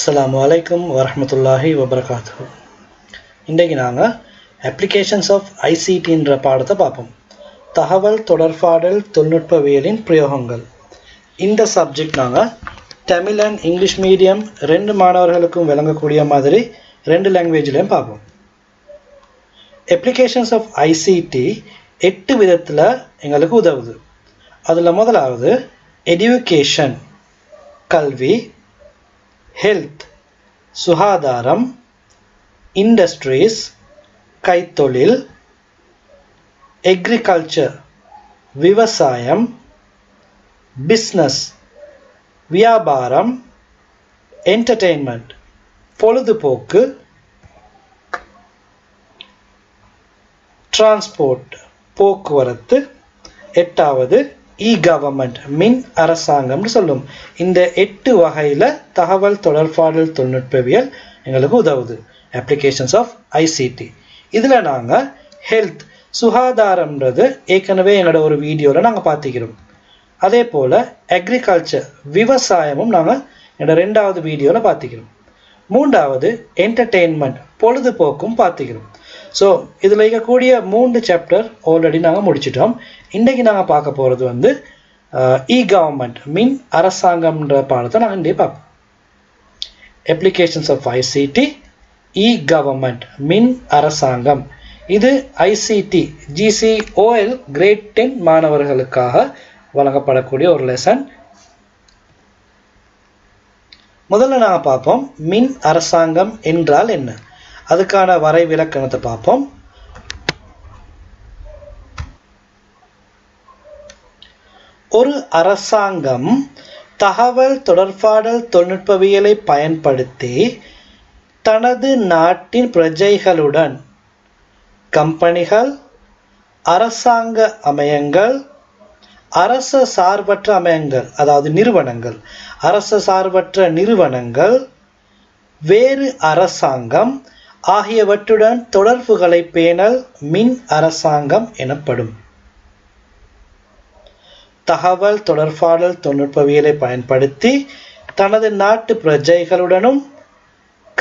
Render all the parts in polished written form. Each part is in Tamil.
Assalamu alaikum warahmatullahi wabarakatuh. இன்றைக்கு நாங்கள் அப்ளிகேஷன்ஸ் ஆஃப் ஐசிடின்ற பாடத்தை பார்ப்போம். தகவல் தொடர்பாடல் தொழில்நுட்பவியலின் பிரயோகங்கள். இந்த சப்ஜெக்ட் நாங்கள் தமிழ் அண்ட் இங்கிலீஷ் மீடியம் ரெண்டு மாணவர்களுக்கும் விளங்கக்கூடிய மாதிரி ரெண்டு லாங்குவேஜ்லையும் பார்ப்போம். அப்ளிகேஷன்ஸ் ஆஃப் ஐசிடி 8 விதத்தில் எங்களுக்கு உதவுது. அதில் முதலாவது எடியூகேஷன் கல்வி, ஹெல்த் சுகாதாரம், இண்டஸ்ட்ரீஸ் கைத்தொழில், எக்ரிகல்ச்சர் விவசாயம், பிஸ்னஸ் வியாபாரம், என்டர்டெயின்மெண்ட் பொழுதுபோக்கு, டிரான்ஸ்போர்ட் போக்குவரத்து, எட்டாவது இ-கவர்மெண்ட் மின் அரசாங்கம்னு சொல்லும். இந்த 8 வகையில் தகவல் தொடர்பாடல் தொழில்நுட்பவியல் எங்களுக்கு உதவுது. Applications of ICT. இதில் நாங்கள் ஹெல்த் சுகாதாரம்ன்றது ஏற்கனவே எங்களோட ஒரு வீடியோவில் நாங்கள் பார்த்துக்கிறோம். அதே போல் அக்ரிகல்ச்சர் விவசாயமும் நாங்கள் எங்களோட 2வது வீடியோவில் பார்த்துக்கிறோம். 3வது என்டர்டெயின்மெண்ட் பொழுதுபோக்கும் பார்த்துக்கிறோம். ஸோ இதில் இருக்கக்கூடிய 3 சாப்டர் ஆல்ரெடி நாங்கள் முடிச்சிட்டோம். இன்றைக்கி நாங்கள் பார்க்க போகிறது இ-கவர்மெண்ட் மின் அரசாங்கம்ன்ற பாடத்தை நாங்கள் இன்றைக்கி பார்ப்போம். அப்ளிகேஷன்ஸ் ஆஃப் ஐசிடி இ-கவர்மெண்ட் மின் அரசாங்கம். இது ஐசிடி G.C.E கிரேட் 10 மாணவர்களுக்காக வழங்கப்படக்கூடிய ஒரு லெசன். முதல்ல நாங்கள் பார்ப்போம் மின் அரசாங்கம் என்றால் என்ன, அதுக்கான வரைவிலக்கணத்தை பார்ப்போம். ஒரு அரசாங்கம் தகவல் தொடர்பாடல் தொழில்நுட்பவியலை பயன்படுத்தி தனது நாட்டின் பிரஜைகளுடன் கம்பெனிகள், அரசாங்க அமையங்கள், அரச சார்பற்ற அமையங்கள் அதாவது நிறுவனங்கள், அரச சார்பற்ற நிறுவனங்கள், வேறு அரசாங்கம் ஆகியவற்றுடன் தொடர்புகளை பேணல் மின் அரசாங்கம் எனப்படும். தகவல் தொடர்பாடல் தொழில்நுட்பவியலை பயன்படுத்தி தனது நாட்டு பிரஜைகளுடனும்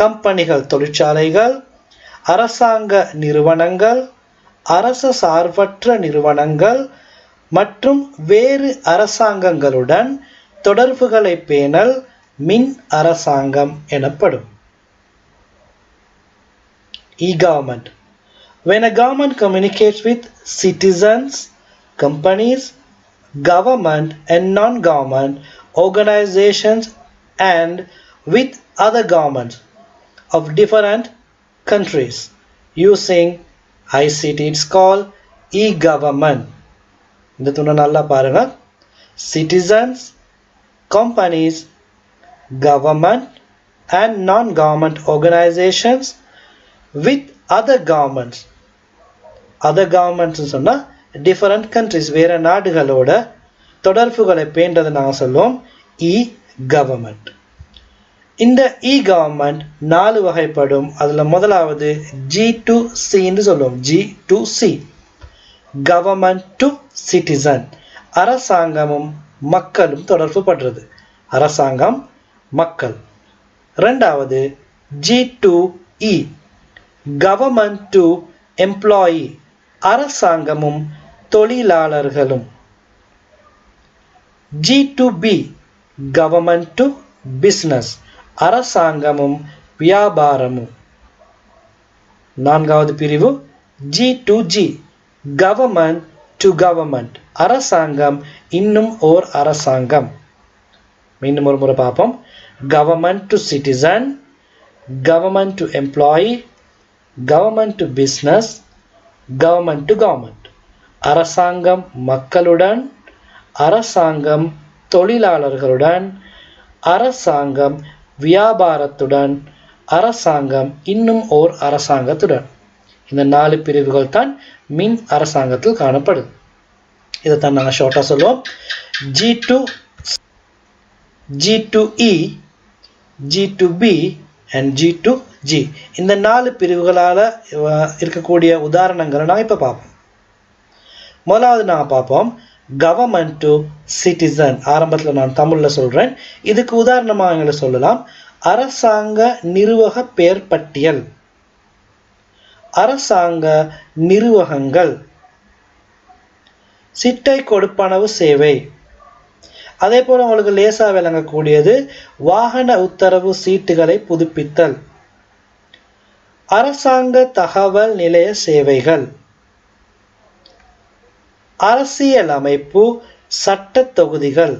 கம்பெனிகள் தொழிற்சாலைகள், அரசாங்க நிறுவனங்கள், அரச சார்பற்ற நிறுவனங்கள் மற்றும் வேறு அரசாங்கங்களுடன் தொடர்புகளை பேணல் மின் அரசாங்கம் எனப்படும். E-government. When a government communicates with citizens, companies, government and non-government organizations and with other governments of different countries using ICT, it's called e-government. இந்த துணை நல்லா பாருங்க. Citizens, companies, government and non-government organizations with other governments. Other governments சொன்னா different countries, வேற நாடுகளோட தொடர்புகளை பேண்டதை நாங்கள் சொல்லுவோம் இ-கவர்மெண்ட். இந்த இ-கவர்மெண்ட் 4 வகைப்படும். அதில் முதலாவது G2C என்று சொல்லுவோம். G2C கவர்மெண்ட் டு சிட்டிசன், அரசாங்கமும் மக்களும் தொடர்பு படுறது. அரசாங்கம் மக்கள். 2வது G2E கவர்மெண்ட் டு எம்ப்ளாயி, அரசாங்கமும் தொழிலாளர்களும். G2B கவர்மெண்ட் டு பிஸ்னஸ், அரசாங்கமும் வியாபாரமும். 4வது பிரிவு G2G கவர்மெண்ட் டு கவர்மெண்ட், அரசாங்கம் இன்னும் ஓர் அரசாங்கம். மீண்டும் ஒரு முறை பார்ப்போம். Government to citizen, government to employee, government to business, government to government. அரசாங்கம் மக்களுடன், அரசாங்கம் தொழிலாளர்களுடன், அரசாங்கம் வியாபாரத்துடன், அரசாங்கம் இன்னும் ஓர் அரசாங்கத்துடன். இந்த 4 பிரிவுகள் தான் மின் அரசாங்கத்தில் காணப்படுது. இதைத்தான் நாங்கள் ஷார்ட்டாக சொல்லுவோம். G2E, G2B and G2G. இந்த 4 பிரிவுகளால் இருக்கக்கூடிய உதாரணங்களை நான் இப்போ பார்ப்போம். முதலாவது நான் பார்ப்போம் கவர்மெண்ட் டு சிட்டிசன். ஆரம்பத்தில் நான் தமிழில் சொல்கிறேன். இதுக்கு உதாரணமாக எங்களை சொல்லலாம். அரசாங்க நிர்வாக பெயர் பட்டியல், அரசாங்க நிர்வாகங்கள், சிட்டை கொடுப்பனவு சேவை. அதே போல உங்களுக்கு லேசா விளங்கக்கூடியது வாகன உத்தரவு சீட்டுகளை புதுப்பித்தல், அரசாங்க தகவல் நிலைய சேவைகள், அரசியலமைப்பு சட்ட தொகுதிகள்,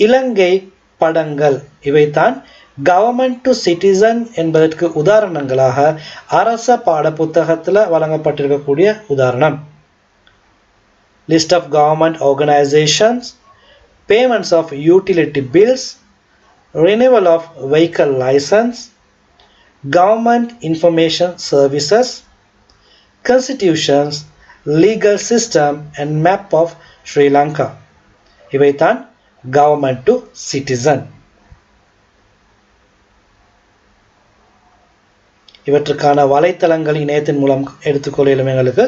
இலங்கை படங்கள். இவைதான் கவர்மெண்ட் டு சிட்டிசன் என்பதற்கு உதாரணங்களாக அரச பாட புத்தகத்தில் வழங்கப்பட்டிருக்கக்கூடிய உதாரணம். List of government organisations, payments of utility bills, renewal of vehicle license, government information services, constitutions, legal system and map of Sri Lanka. இவைதான் government to citizen. இவற்றுக்கான வலைத்தளங்கள் இணையத்தின் மூலம் எடுத்துக்கொள்ளும் எங்களுக்கு.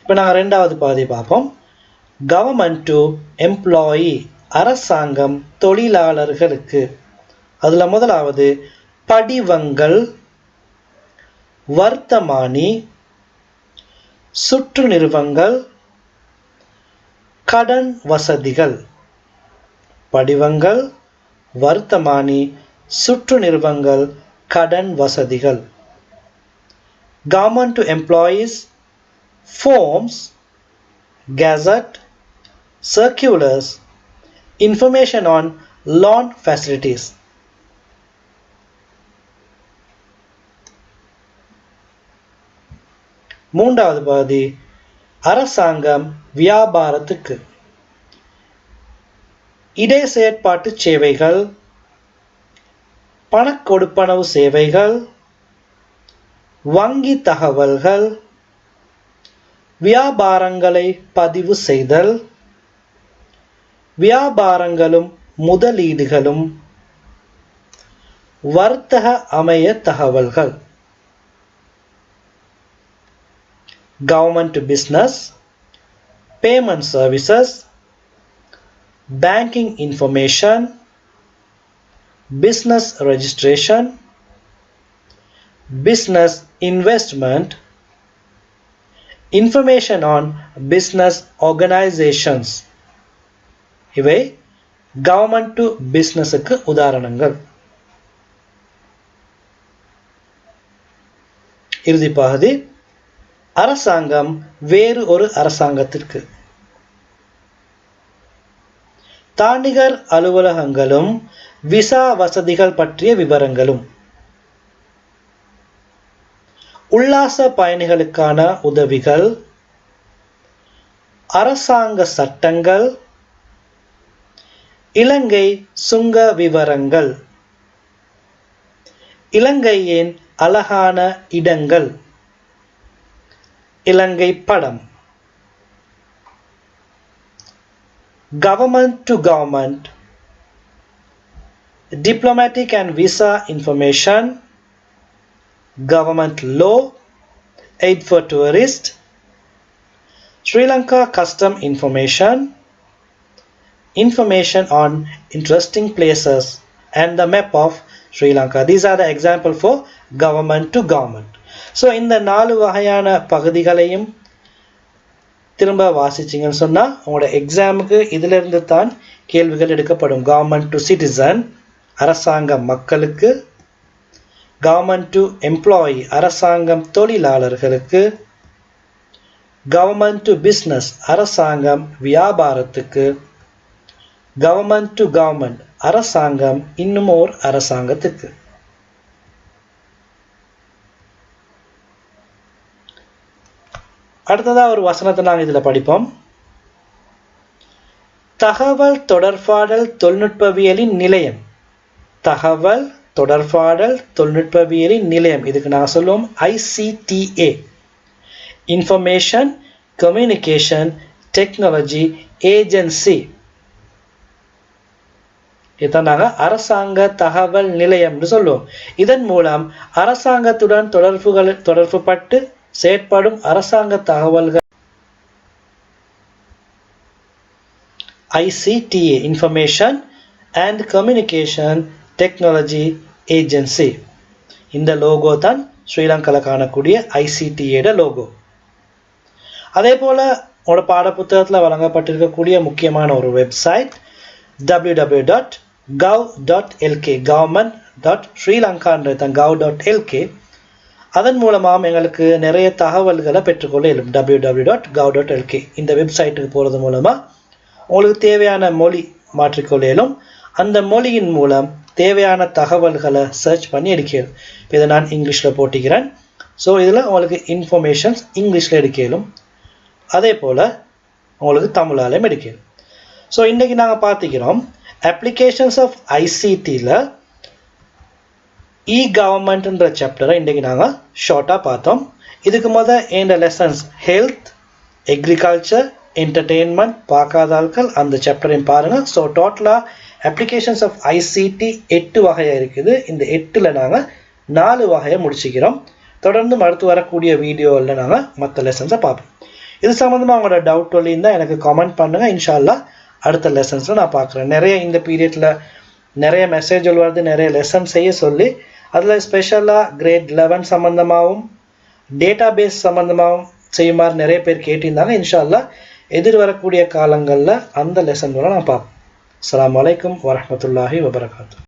இப்போ நாங்கள் ரெண்டாவது பாதி பார்ப்போம். கவர்மெண்ட் டு எம்ப்ளாயி, அரசாங்கம் தொழிலாளர்களுக்கு. அதில் முதலாவது படிவங்கள், வர்த்தமானி, சுற்று நிறுவங்கள், கடன் வசதிகள். படிவங்கள், வர்த்தமானி, சுற்று நிறுவங்கள், கடன் வசதிகள். Government to employees, forms, gazette, circulars, information on loan facilities. மூன்றாவது பாதி அரசாங்கம் வியாபாரத்துக்கு. இடை செயற்பாட்டு சேவைகள், பணக்கொடுப்பனவு சேவைகள், வங்கி தகவல்கள், வியாபாரங்களை பதிவு செய்தல், வியாபாரங்களும் முதலீடுகளும், வர்த்தக அமைய தகவல்கள். Government to business, payment services, banking information, business registration, business investment, information on business organizations. இவை கவர்மெண்ட் டு பிஸ்னஸுக்கு உதாரணங்கள். இறுதி பகுதி அரசாங்கம் வேறு ஒரு அரசாங்கத்திற்கு. தானிகர் அலுவலகங்களும் விசா வசதிகள் பற்றிய விவரங்களும், உல்லாச பயணிகளுக்கான உதவிகள், அரசாங்க சட்டங்கள், இலங்கை சுங்க விவரங்கள், இலங்கையின் அழகான இடங்கள், இலங்கை படம். Government to government, diplomatic and visa information, government law, aid for tourists, Sri Lanka custom information, information on interesting places and the map of Sri Lanka. These are the example for government to government. So இந்த 4 வகையான பகுதிகளையும் திரும்ப வாசிச்சிங்கன்னு சொன்னால் உங்களோட எக்ஸாமுக்கு இதிலிருந்து தான் கேள்விகள் எடுக்கப்படும். கவர்மெண்ட் டு சிட்டிசன், அரசாங்கம் மக்களுக்கு. கவர்மெண்ட் டு எம்ப்ளாயி, அரசாங்கம் தொழிலாளர்களுக்கு. கவர்மெண்ட் டு பிஸ்னஸ், அரசாங்கம் வியாபாரத்துக்கு. கவர்மெண்ட் டு கவர்மெண்ட், அரசாங்கம் இன்னும் ஓர் அரசாங்கத்துக்கு. அடுத்ததாக ஒரு வசனத்தை நாங்கள் இதில் படிப்போம். தகவல் தொடர்பாடல் தொழில்நுட்பவியலின் நிலையம். தகவல் தொடர்பாடல் தொழில்நுட்பவியலின் நிலையம், இதுக்கு நாங்கள் சொல்லுவோம் ICTA, information communication technology agency. இதான் நாங்கள் அரசாங்க தகவல் நிலையம் என்று சொல்லுவோம். இதன் மூலம் அரசாங்கத்துடன் தொடர்பு பட்டு செயற்படும் அரசாங்க தகவல்கள் ICTA, information and communication technology agency. இந்த லோகோ தான் ஸ்ரீலங்காவில் காணக்கூடிய ஐசிடியோட லோகோ. அதே போல் உங்களோட பாடப்புத்தகத்தில் வழங்கப்பட்டிருக்கக்கூடிய முக்கியமான ஒரு வெப்சைட் www.gov.lk, government.srilanka தான் gov.lk. அதன் மூலமாக எங்களுக்கு நிறைய தகவல்களை பெற்றுக்கொள்ள இயலும். www.gov.lk இந்த வெப்சைட்டுக்கு போகிறது மூலமாக உங்களுக்கு தேவையான மொழி மாற்றிக்கொள்ள இயலும். அந்த மொழியின் மூலம் தேவையான தகவல்களை சர்ச் பண்ணி எடுக்கணும். இதை நான் இங்கிலீஷில் போட்டிக்கிறேன். ஸோ இதில் உங்களுக்கு இன்ஃபர்மேஷன்ஸ் இங்கிலீஷில் எடுக்கலும், அதே போல் உங்களுக்கு தமிழாலையும் எடுக்கணும். ஸோ இன்றைக்கி நாங்கள் பார்த்துக்கிறோம் அப்ளிகேஷன்ஸ் ஆஃப் ஐசிடியில் கவர்மெண்ட்ன்ற சாப்டரை இன்றைக்கி நாங்கள் ஷார்ட்டாக பார்த்தோம். இதுக்கு எந்த லெசன்ஸ் ஹெல்த், எக்ரிகல்ச்சர், என்டர்டெயின்மெண்ட் பார்க்காத ஆட்கள் அந்த சாப்டரையும் பாருங்கள். ஸோ டோட்டலாக அப்ளிகேஷன்ஸ் ஆஃப் ஐசிடி 8 வகையாக இருக்குது. இந்த 8ல் நாங்கள் 4 வகையை முடிச்சுக்கிறோம். தொடர்ந்து அடுத்து வரக்கூடிய வீடியோவில் நாங்கள் மற்ற லெசன்ஸை பார்ப்போம். இது சம்மந்தமாக உங்களோட டவுட் இருந்தால் எனக்கு கமெண்ட் பண்ணுங்கள். இன்ஷால்லா அடுத்த லெசன்ஸில் நான் பார்க்குறேன். நிறைய இந்த பீரியடில் நிறைய மெசேஜ்கள் வருது, நிறைய லெசன் செய்ய சொல்லி அதில் ஸ்பெஷலாக கிரேட் 11 சம்மந்தமாகவும் டேட்டா பேஸ் சம்மந்தமாகவும் செய்யுமாறு நிறைய பேர் கேட்டிருந்தாங்க. இன்ஷால்லா எதிர்வரக்கூடிய காலங்களில் அந்த லெசன் நான் பார்ப்போம். அஸ்ஸலாமு அலைக்கும் வரஹ்மத்துல்லாஹி வபரகாத்துஹு.